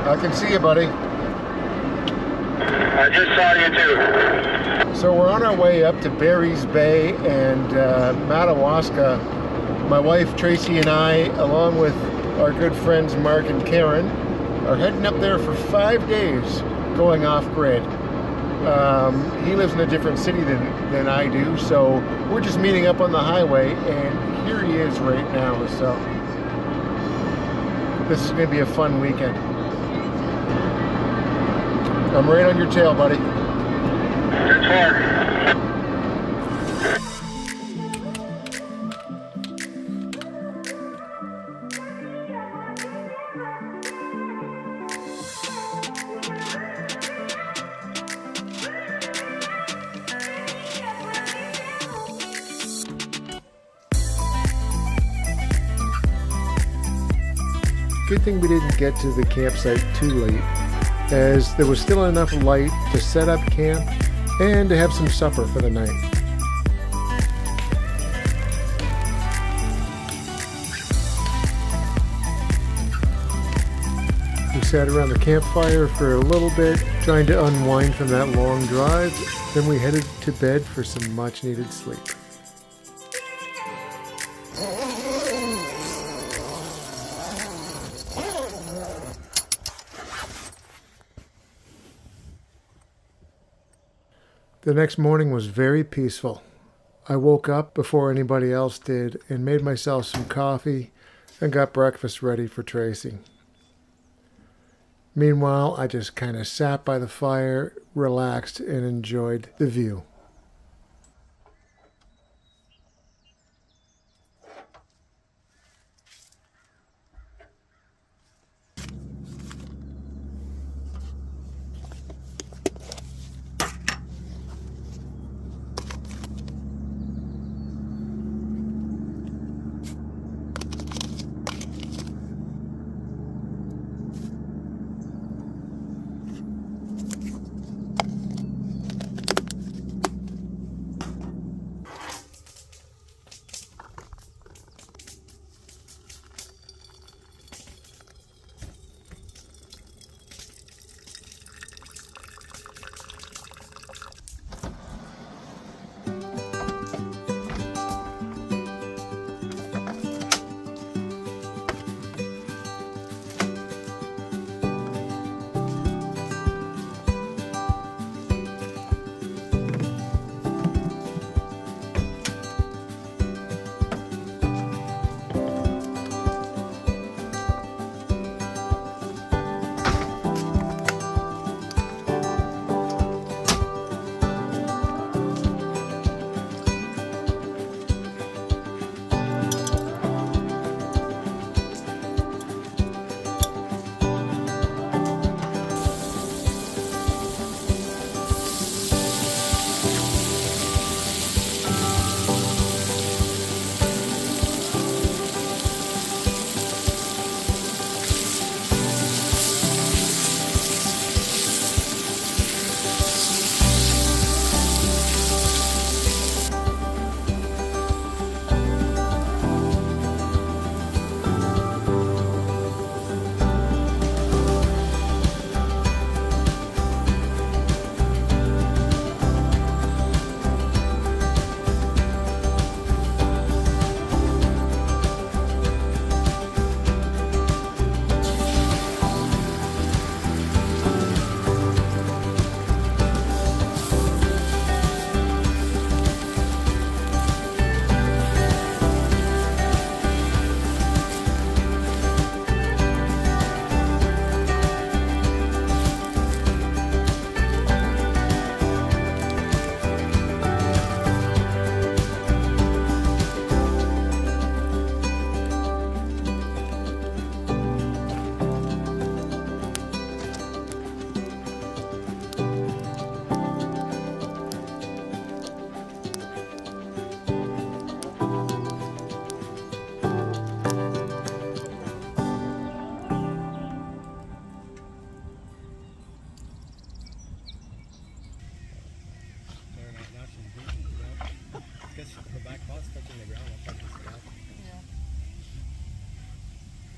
I can see you, buddy. I just saw you too. So we're on our way up to Barry's Bay and Madawaska. My wife Tracy and I, along with our good friends Mark and Karen, are heading up there for 5 days going off-grid. He lives in a different city than I do, so we're just meeting up on the highway, and here he is right now. So this is going to be a fun weekend. I'm right on your tail, buddy. That's far. Good thing we didn't get to the campsite too late, as there was still enough light to set up camp and to have some supper for the night. We sat around the campfire for a little bit, trying to unwind from that long drive, then we headed to bed for some much needed sleep. The next morning was very peaceful. I woke up before anybody else did and made myself some coffee and got breakfast ready for Tracy. Meanwhile, I just kind of sat by the fire, relaxed, and enjoyed the view.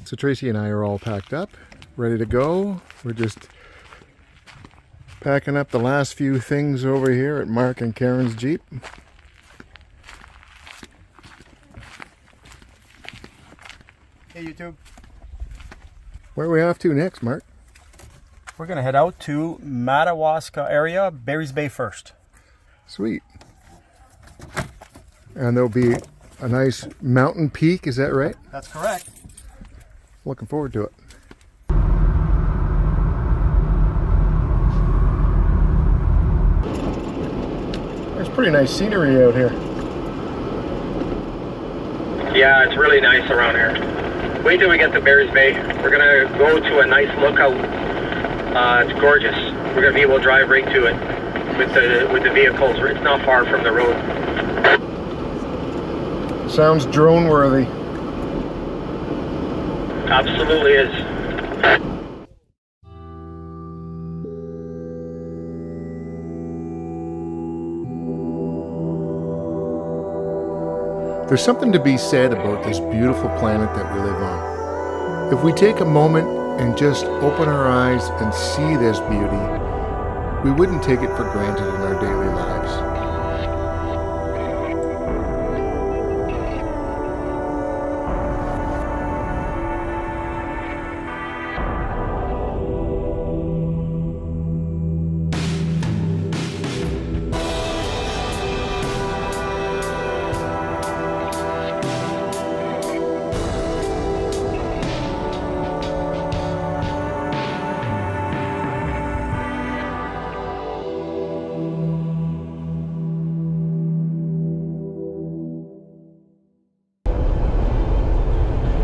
So Tracy and I are all packed up. ready to go. We're just packing up the last few things over here at Mark and Karen's Jeep. Hey YouTube. Where are we off to next, Mark? We're gonna head out to Madawaska area, Barry's Bay first. Sweet. And there'll be a nice mountain peak, is that right? That's correct. Looking forward to it. There's pretty nice scenery out here. Yeah, it's really nice around here. Wait till we get to Barry's Bay. We're gonna go to a nice lookout. It's gorgeous. We're gonna be able to drive right to it with the vehicles. It's not far from the road. Sounds drone worthy. Absolutely is. There's something to be said about this beautiful planet that we live on. If we take a moment and just open our eyes and see this beauty, we wouldn't take it for granted in our daily lives.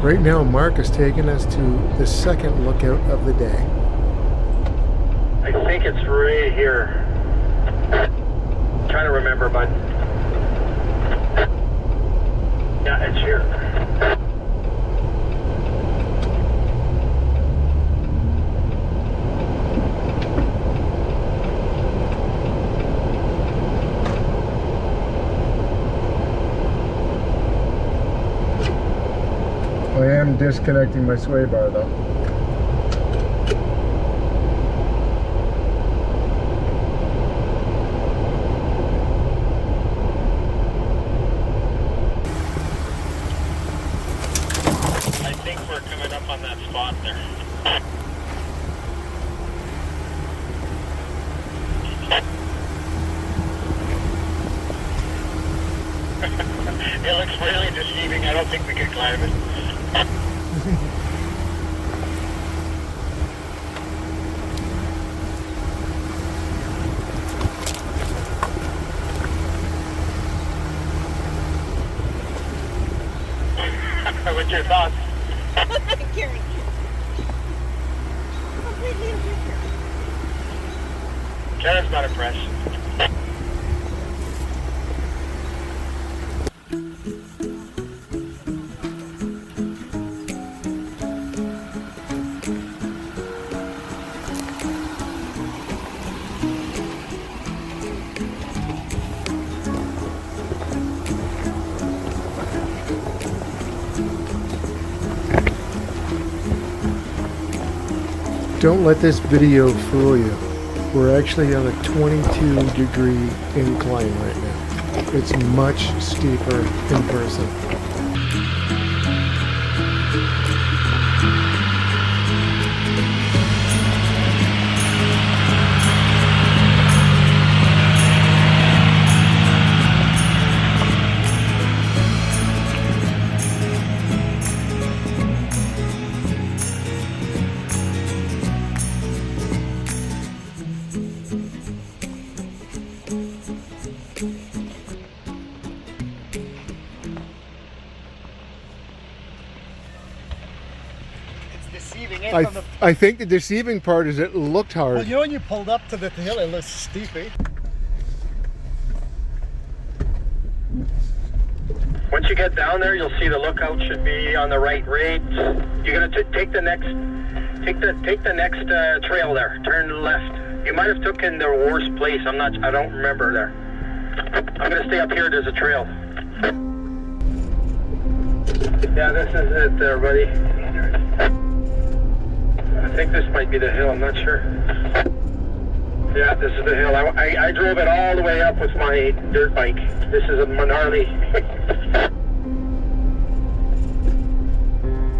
Right now, Mark is taking us to the second lookout of the day. I think it's right here. I'm trying to remember, but yeah, it's here. I am disconnecting my sway bar though. I think we're coming up on that spot there. It looks really deceiving. I don't think we can climb it. What's your thoughts? Gary. Completely different. Karen's not impressed. Don't let this video fool you. We're actually on a 22-degree incline right now. It's much steeper in person. Deceiving. I think the deceiving part is it looked hard. Well, you know when you pulled up to the hill, it looks steep, eh? Once you get down there, you'll see the lookout should be on the right rate. You're gonna take the next trail there. Turn left. You might have taken the worst place. I don't remember there. I'm gonna stay up here. There's a trail. Yeah, this is it there, buddy. I think this might be the hill, I'm not sure. Yeah, this is the hill. I drove it all the way up with my dirt bike. This is a gnarly.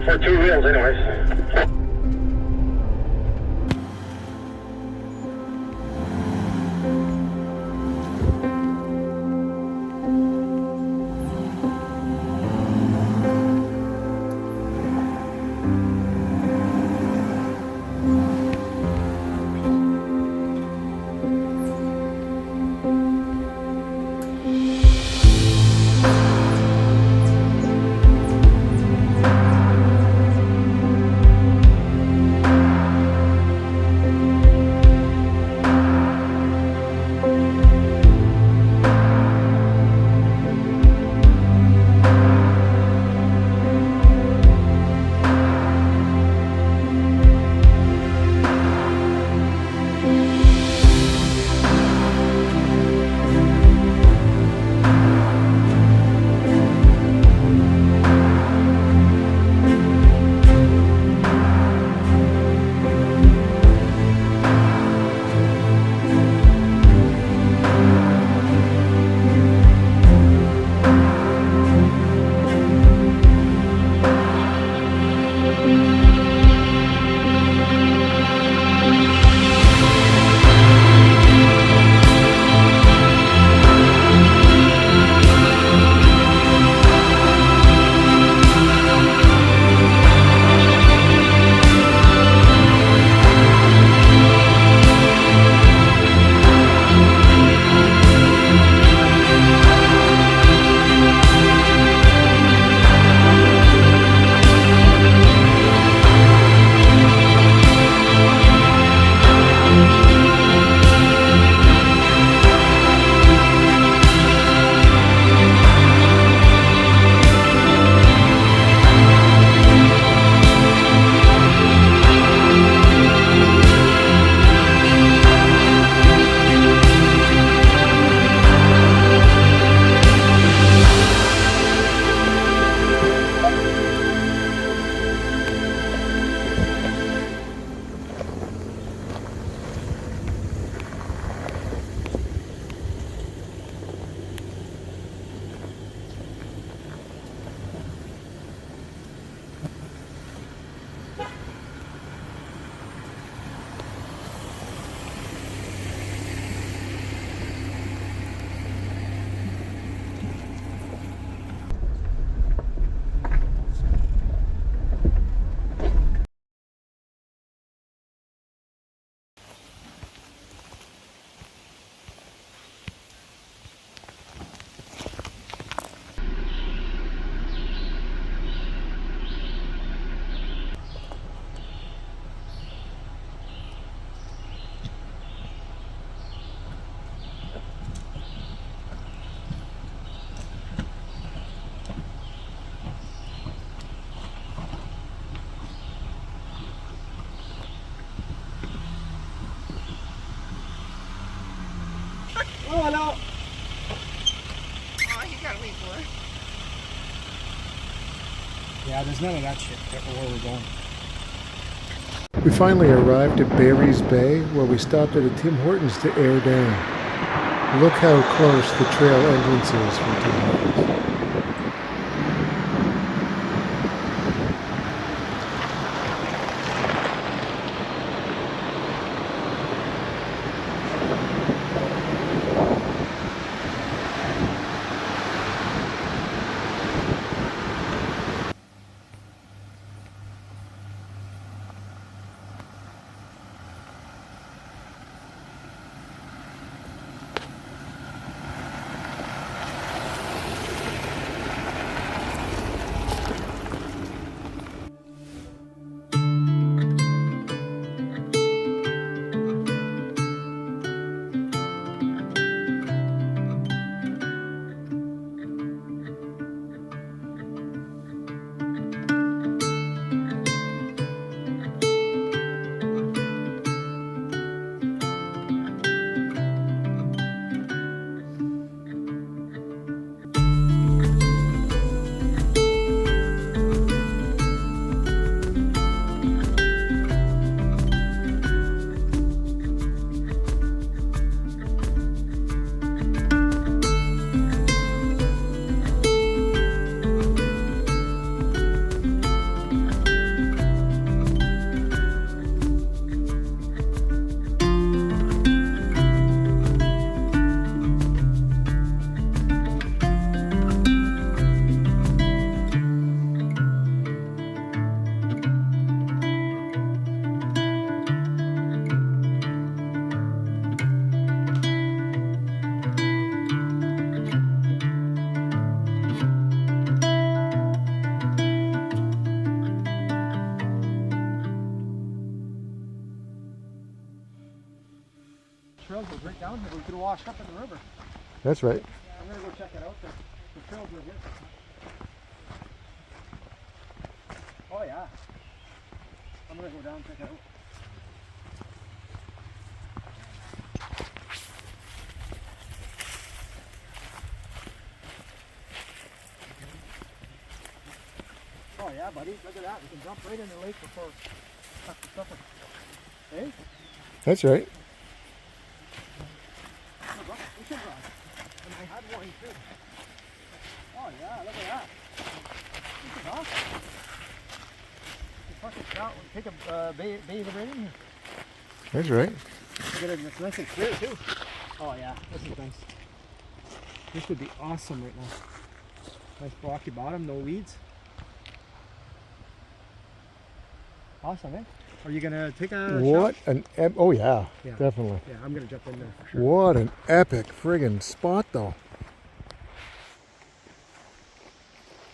For 2 wheels anyways. Oh, hello. Oh, you gotta wait for it. Yeah, there's none of that shit where we're going. We finally arrived at Barry's Bay, where we stopped at a Tim Hortons to air down. Look how close the trail entrance is from Tim Hortons. trail goes right down here. We could wash up in the river. That's right. I'm gonna go check it out. The trails are here. Oh yeah. I'm gonna go down and check it out. Oh yeah, buddy. Look at that. We can jump right in the lake before after supper. Hey? That's right. We should run. And I had one too. Oh yeah, look at that. This is awesome. You fucking shot. We take a bathe right in here. That's right. Look at it. It's nice and clear too. Oh yeah, this is nice. This would be awesome right now. Nice rocky bottom, no weeds. Awesome, eh? Are you gonna take a What shot? an oh yeah, Yeah. definitely. Yeah, I'm gonna jump in there for sure. What an epic friggin' spot though.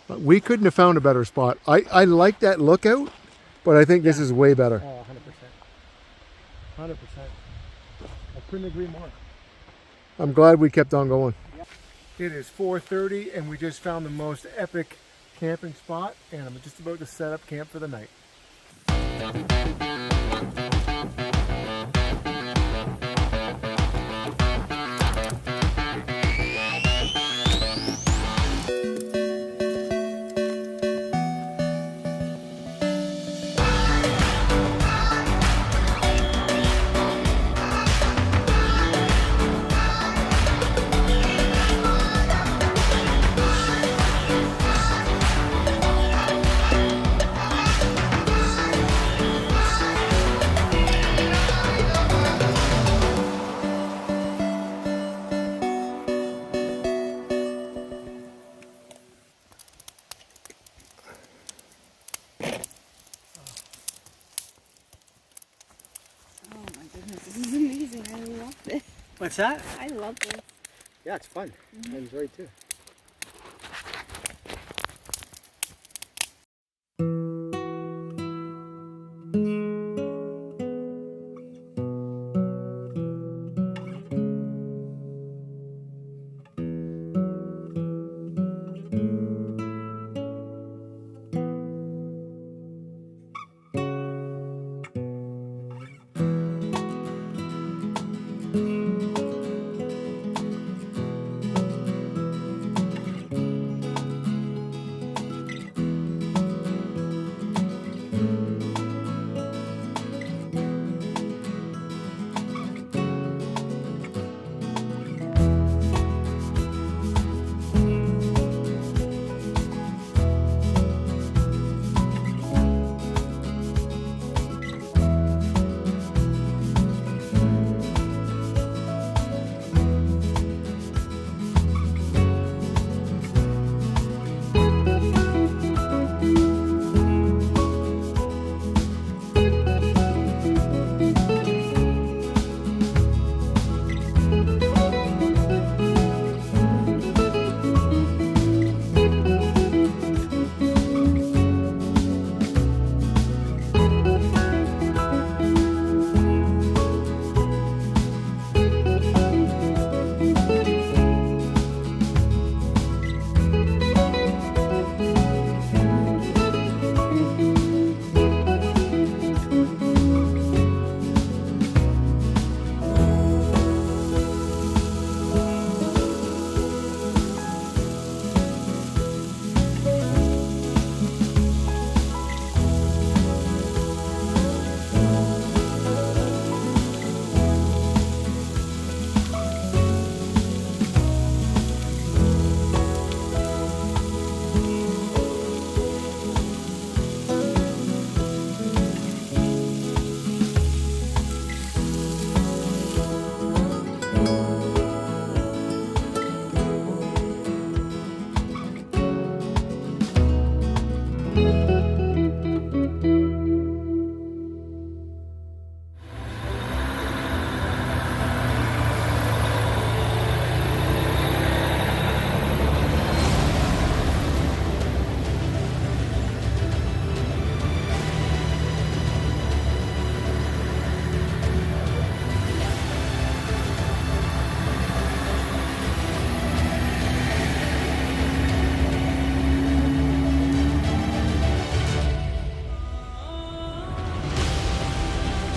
We couldn't have found a better spot. I like that lookout, but I think this is way better. Oh, 100%. 100%. I couldn't agree more. I'm glad we kept on going. Yep. It is 4:30 and we just found the most epic camping spot, and I'm just about to set up camp for the night. Oh my goodness, this is amazing. I love this. What's that? I love this. Yeah, it's fun. I enjoy it too.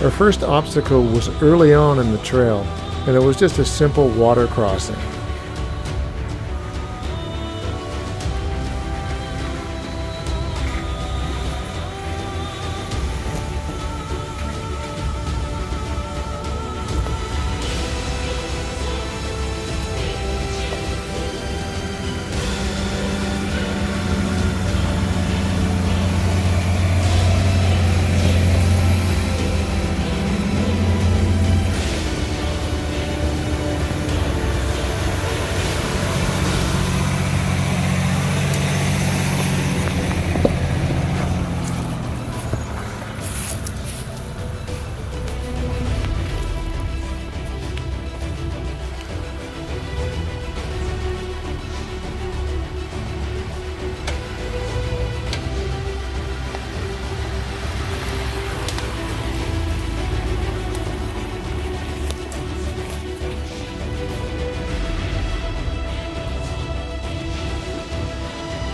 Our first obstacle was early on in the trail, and it was just a simple water crossing.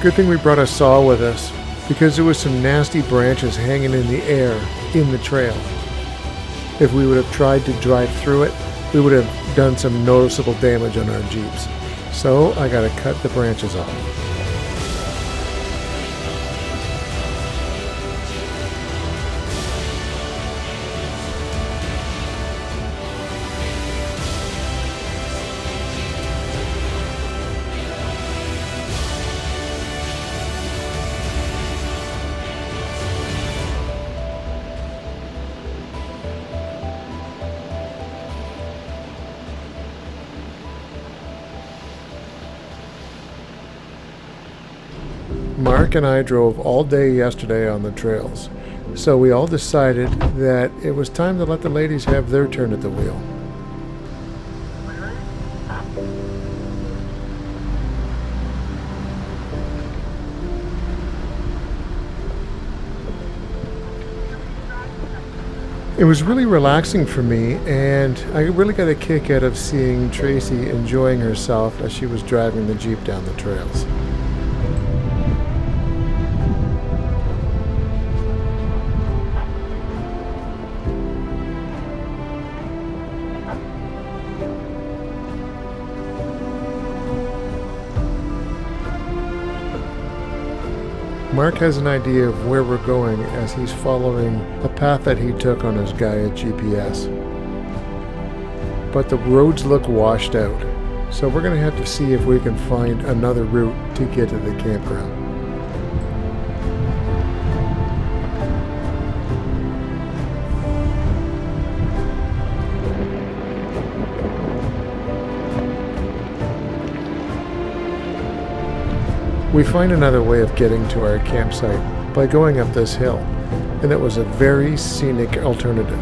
Good thing we brought a saw with us, because there was some nasty branches hanging in the air in the trail. If we would have tried to drive through it, we would have done some noticeable damage on our Jeeps. So I gotta cut the branches off. Mark and I drove all day yesterday on the trails, so we all decided that it was time to let the ladies have their turn at the wheel. It was really relaxing for me, and I really got a kick out of seeing Tracy enjoying herself as she was driving the Jeep down the trails. Mark has an idea of where we're going as he's following a path that he took on his Gaia GPS. But the roads look washed out, so we're going to have to see if we can find another route to get to the campground. We find another way of getting to our campsite by going up this hill, and it was a very scenic alternative.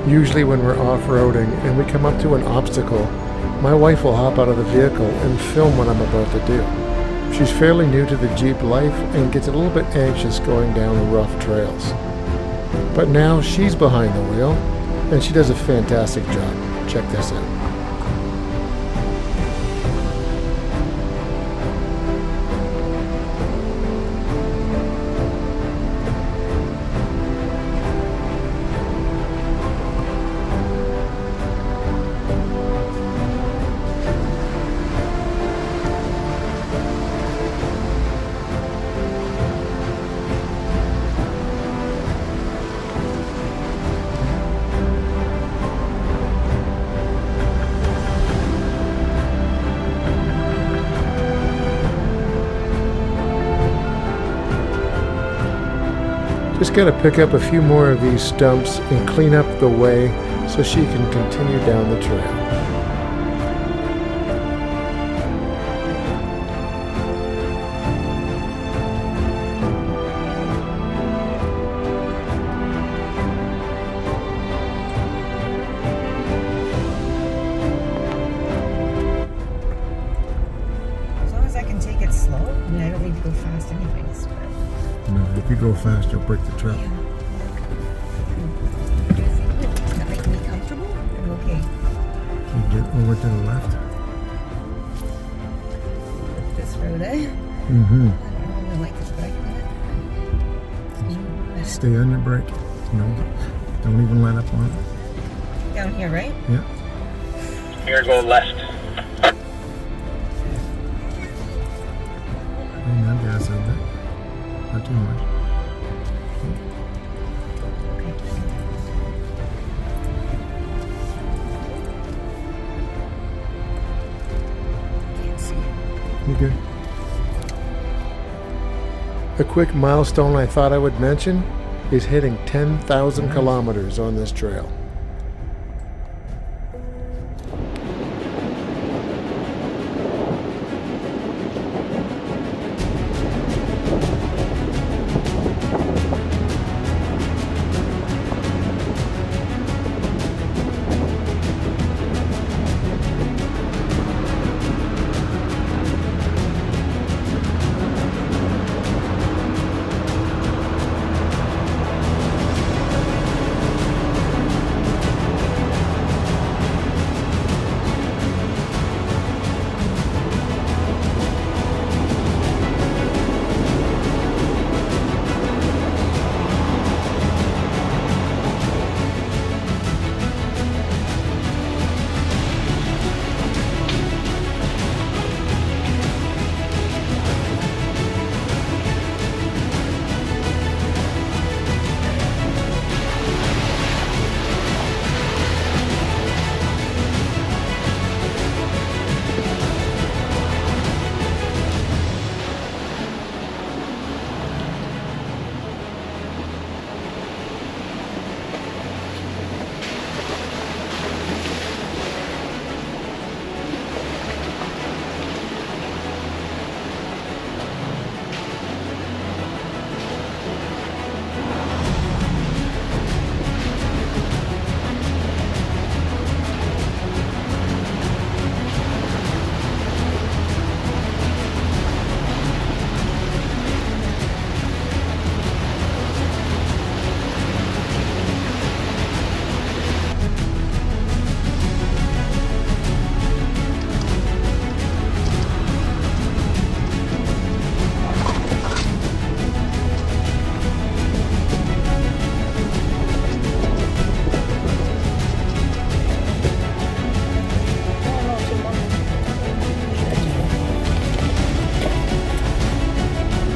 Usually when we're off-roading and we come up to an obstacle, my wife will hop out of the vehicle and film what I'm about to do. She's fairly new to the Jeep life and gets a little bit anxious going down the rough trails. But now she's behind the wheel, and she does a fantastic job. Check this out. Just got to pick up a few more of these stumps and clean up the way so she can continue down the trail. As long as I can take it slow, I mean, I don't need to go fast anyways. But... No, if you go fast, you'll break the trail. Does that make me comfortable? I'm okay. Over to the left. This road, eh? Mm-hmm. I don't really like this, but I can. Stay on your brake. No, don't even let up on it. Down here, right? Yeah. Here, go left. And that gas a bit. Not too much. Can't see. You good? A quick milestone I thought I would mention is hitting 10,000 kilometers on this trail.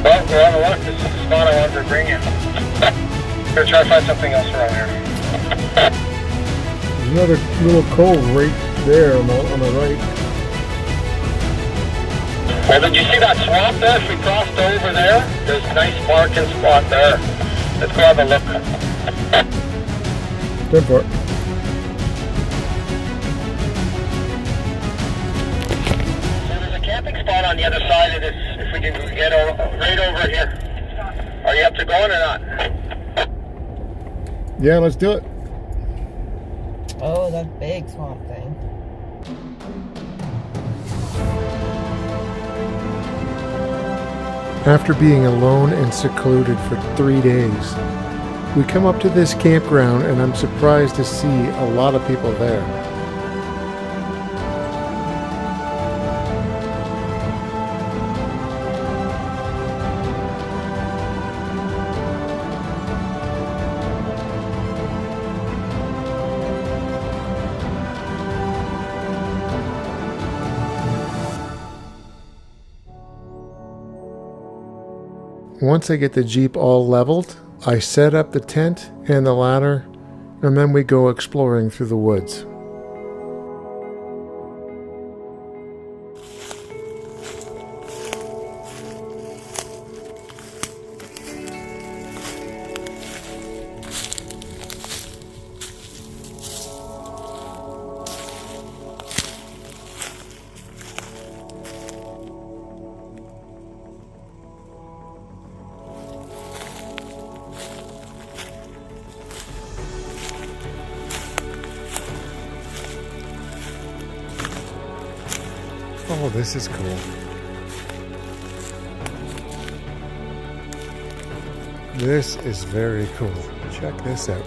Well, we're on the left. This is the spot I wanted to bring you. Gonna try to find something else around here. There's another little cove right there on the right. Well, did you see that swamp there? If we crossed over there, there's a nice marking spot there. Let's go have a look. Good for it. So there's a camping spot on the other side of this, if we can get right over here. Are you up to going or not? Yeah, let's do it. Oh, that big swamp thing. After being alone and secluded for 3 days, we come up to this campground and I'm surprised to see a lot of people there. Once I get the Jeep all leveled, I set up the tent and the ladder, and then we go exploring through the woods. Oh, this is cool. This is very cool. Check this out.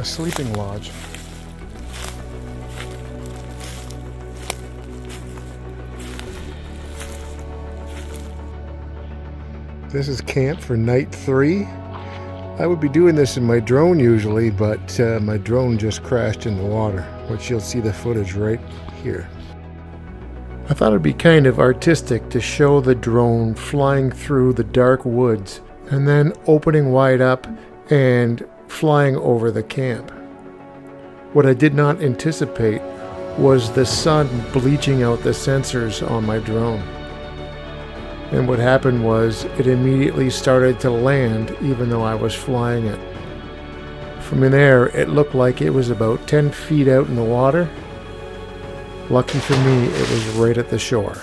sleeping lodge. This is camp for night 3. I would be doing this in my drone usually, but my drone just crashed in the water, which you'll see the footage right here. I thought it'd be kind of artistic to show the drone flying through the dark woods and then opening wide up and flying over the camp. What I did not anticipate was the sun bleaching out the sensors on my drone. And what happened was it immediately started to land even though I was flying it. From in there, it looked like it was about 10 feet out in the water. Lucky for me, it was right at the shore.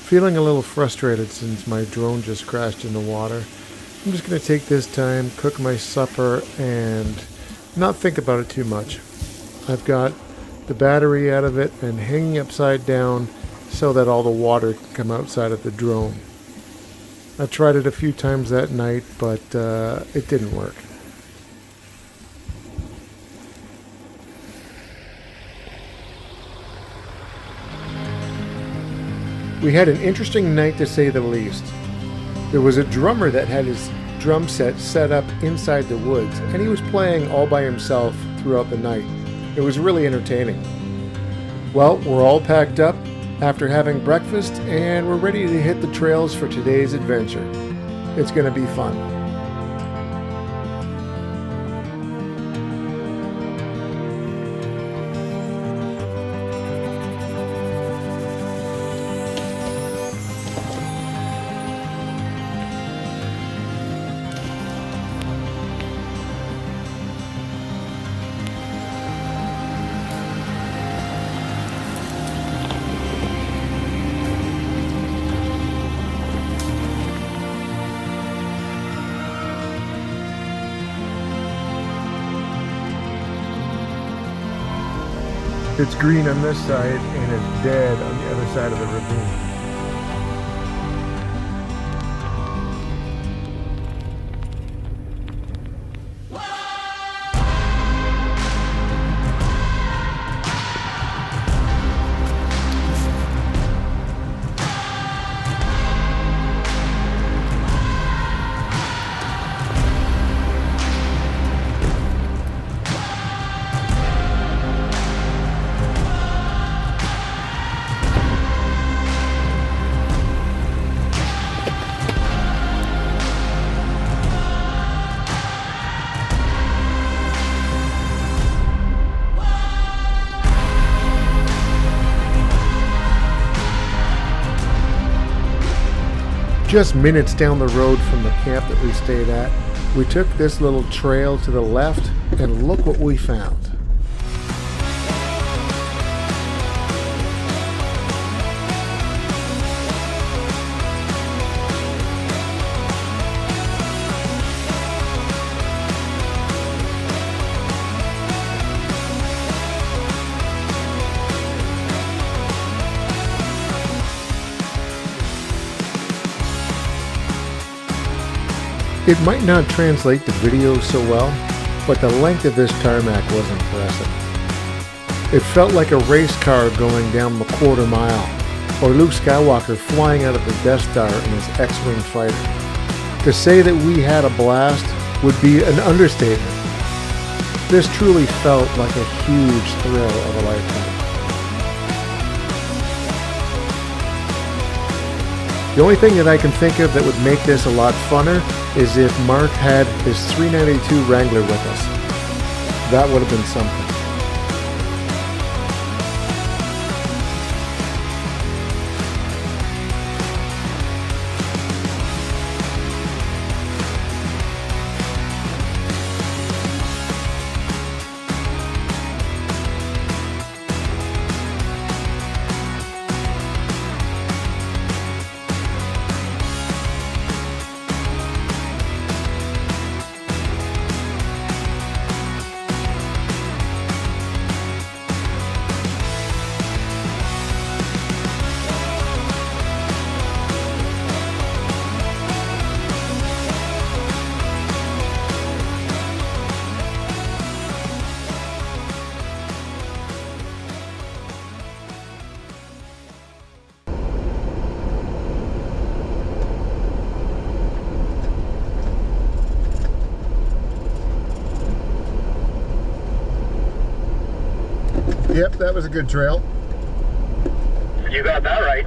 Feeling a little frustrated since my drone just crashed in the water, I'm just going to take this time, cook my supper, and not think about it too much. I've got the battery out of it and hanging upside down so that all the water can come outside of the drone. I tried it a few times that night, but it didn't work. We had an interesting night to say the least. There was a drummer that had his drum set up inside the woods, and he was playing all by himself throughout the night. It was really entertaining. Well, we're all packed up after having breakfast, and we're ready to hit the trails for today's adventure. It's going to be fun. It's green on this side and it's dead on the other side of the ravine. Just minutes down the road from the camp that we stayed at, we took this little trail to the left, and look what we found. It might not translate to video so well, but the length of this tarmac was impressive. It felt like a race car going down the quarter mile, or Luke Skywalker flying out of the Death Star in his X-Wing fighter. To say that we had a blast would be an understatement. This truly felt like a huge thrill of a lifetime. The only thing that I can think of that would make this a lot funner is if Mark had his 392 Wrangler with us. That would have been something. Yep, that was a good trail. You got that right.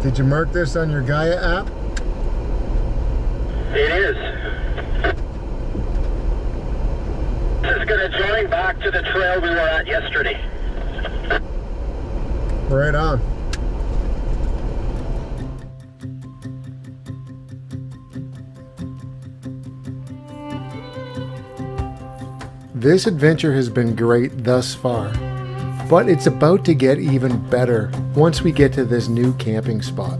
Did you mark this on your Gaia app? It is. This is going to join back to the trail we were at yesterday. Right on. This adventure has been great thus far, but it's about to get even better once we get to this new camping spot.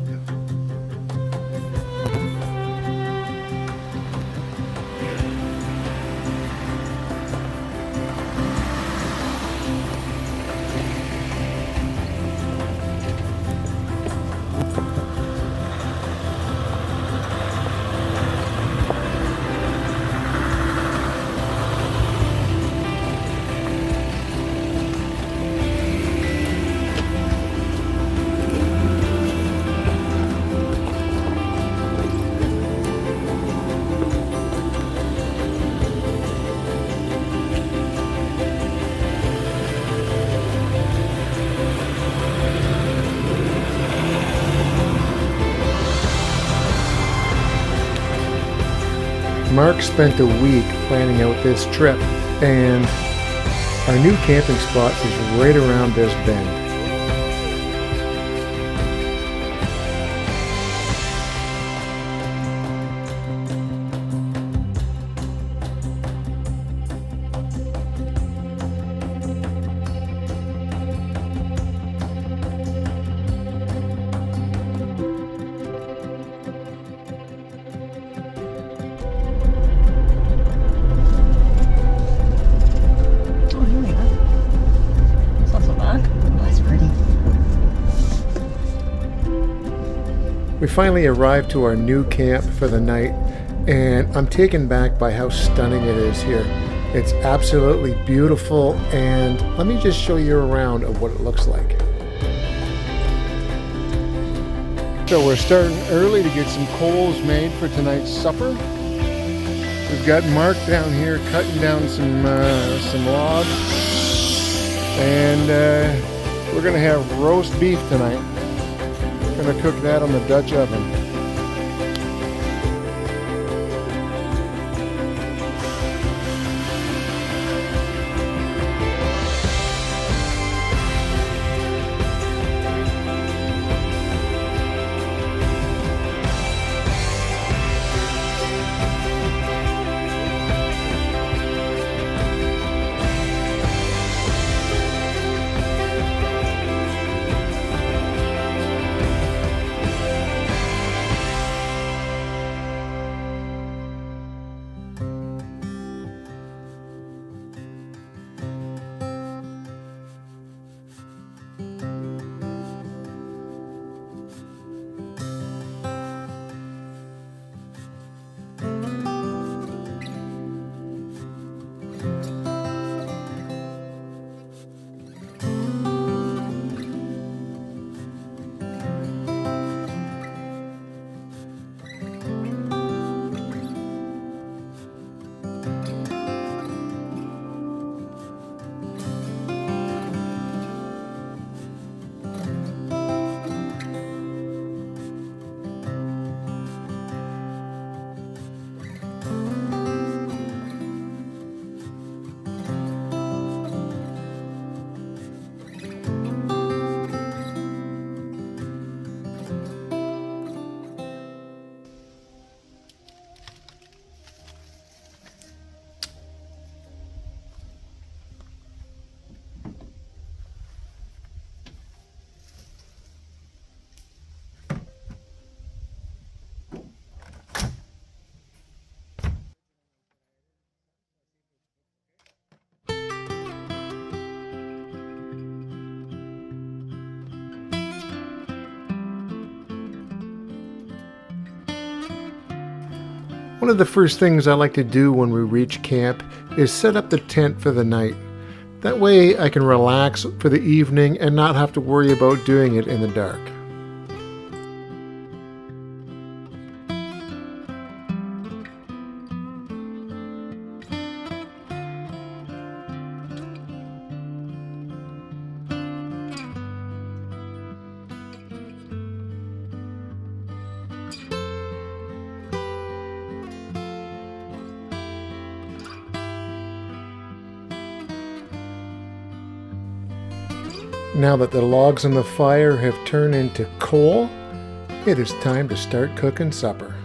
Mark spent a week planning out this trip, and our new camping spot is right around this bend. We finally arrived to our new camp for the night, and I'm taken back by how stunning it is here. It's absolutely beautiful, and let me just show you around of what it looks like. So we're starting early to get some coals made for tonight's supper. We've got Mark down here cutting down some logs, and we're gonna have roast beef tonight. Gonna cook that on the Dutch oven. One of the first things I like to do when we reach camp is set up the tent for the night. That way I can relax for the evening and not have to worry about doing it in the dark. Now that the logs on the fire have turned into coal, it is time to start cooking supper.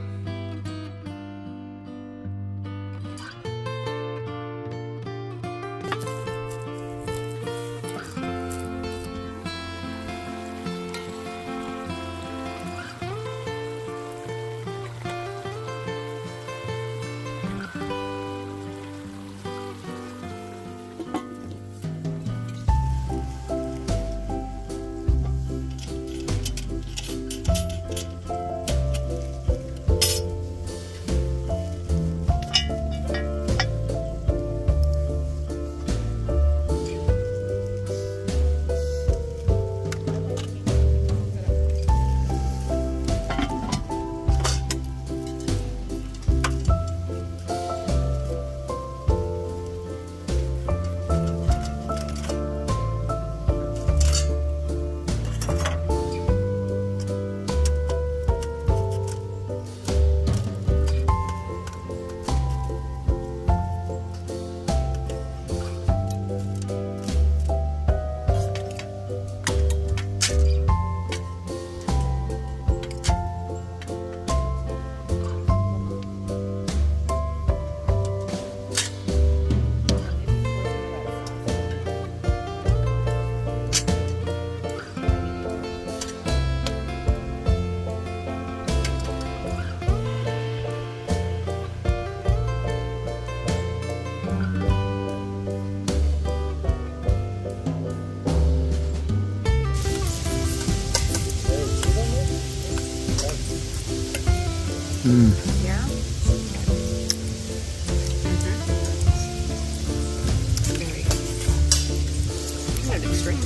Yeah? Very kind of extreme.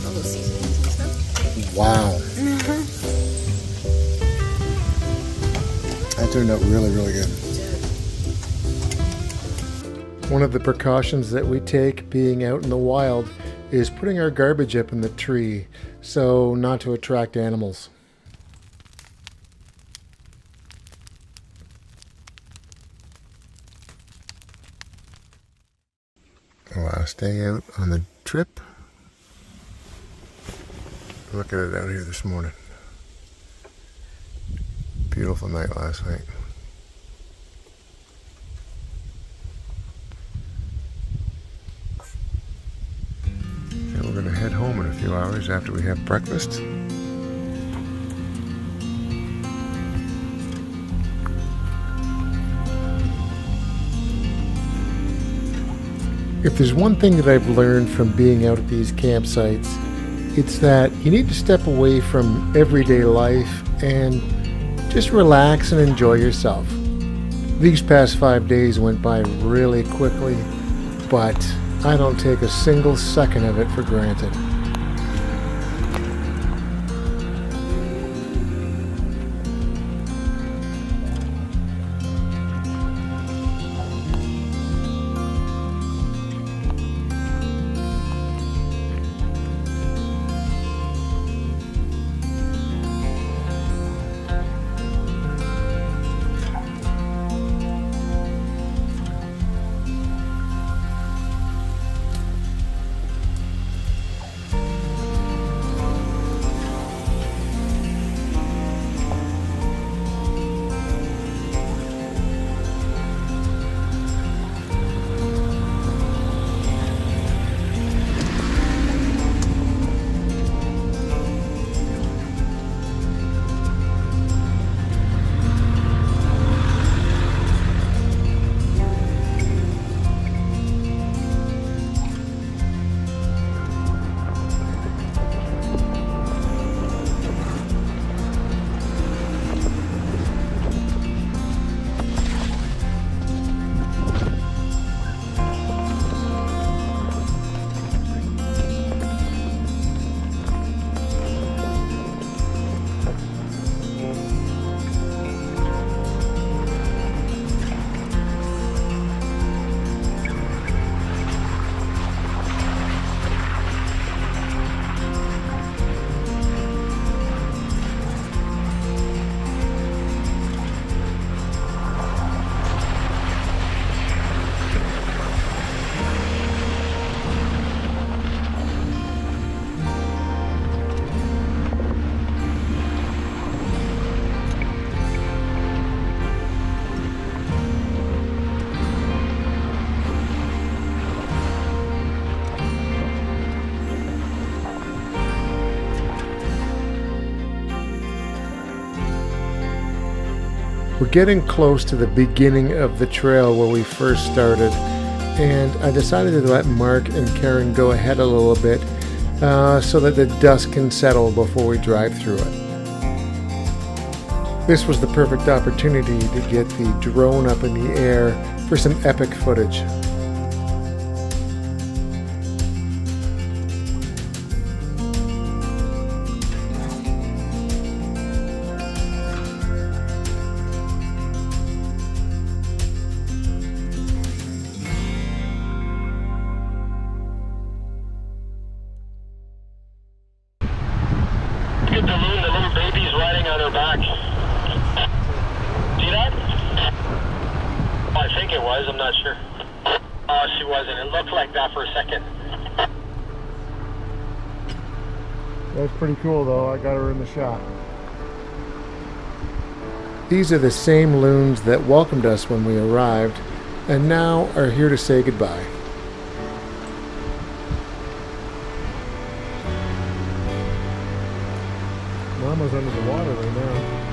All those seasonings and stuff. Wow. That turned out really, really good. One of the precautions that we take being out in the wild is putting our garbage up in the tree so not to attract animals. Last day out on the trip. Look at it out here this morning. Beautiful night last night. And we're going to head home in a few hours after we have breakfast. If there's one thing that I've learned from being out at these campsites, it's that you need to step away from everyday life and just relax and enjoy yourself. These past 5 days went by really quickly, but I don't take a single second of it for granted. We're getting close to the beginning of the trail where we first started, and I decided to let Mark and Karen go ahead a little bit so that the dust can settle before we drive through it. This was the perfect opportunity to get the drone up in the air for some epic footage. Look at the loon, the little baby's riding on her back. See that? Oh, I think it was, I'm not sure. Oh, she wasn't. It looked like that for a second. That's pretty cool though, I got her in the shot. These are the same loons that welcomed us when we arrived, and now are here to say goodbye. Mama's under the water right now.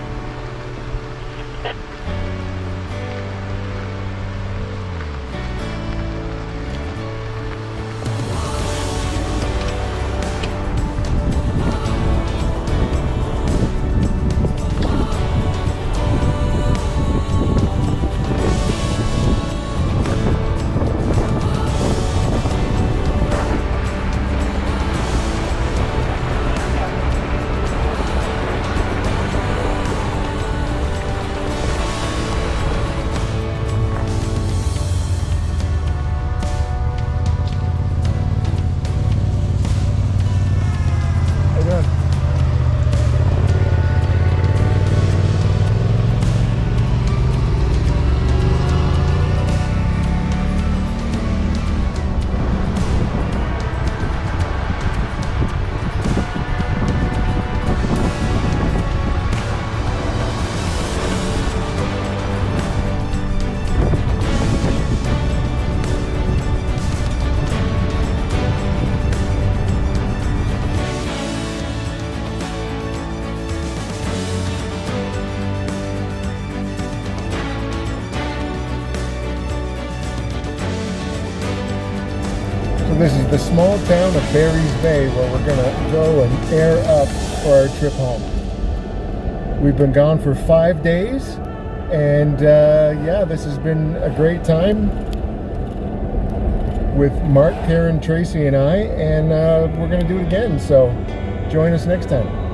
This is the small town of Barry's Bay where we're going to go and air up for our trip home. We've been gone for 5 days, and yeah, this has been a great time with Mark, Karen, Tracy, and I, and we're going to do it again, so join us next time.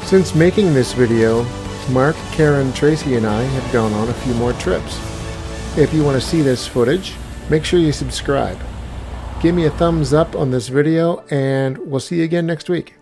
Since making this video, Mark, Karen, Tracy, and I have gone on a few more trips. If you want to see this footage, make sure you subscribe. Give me a thumbs up on this video, and we'll see you again next week.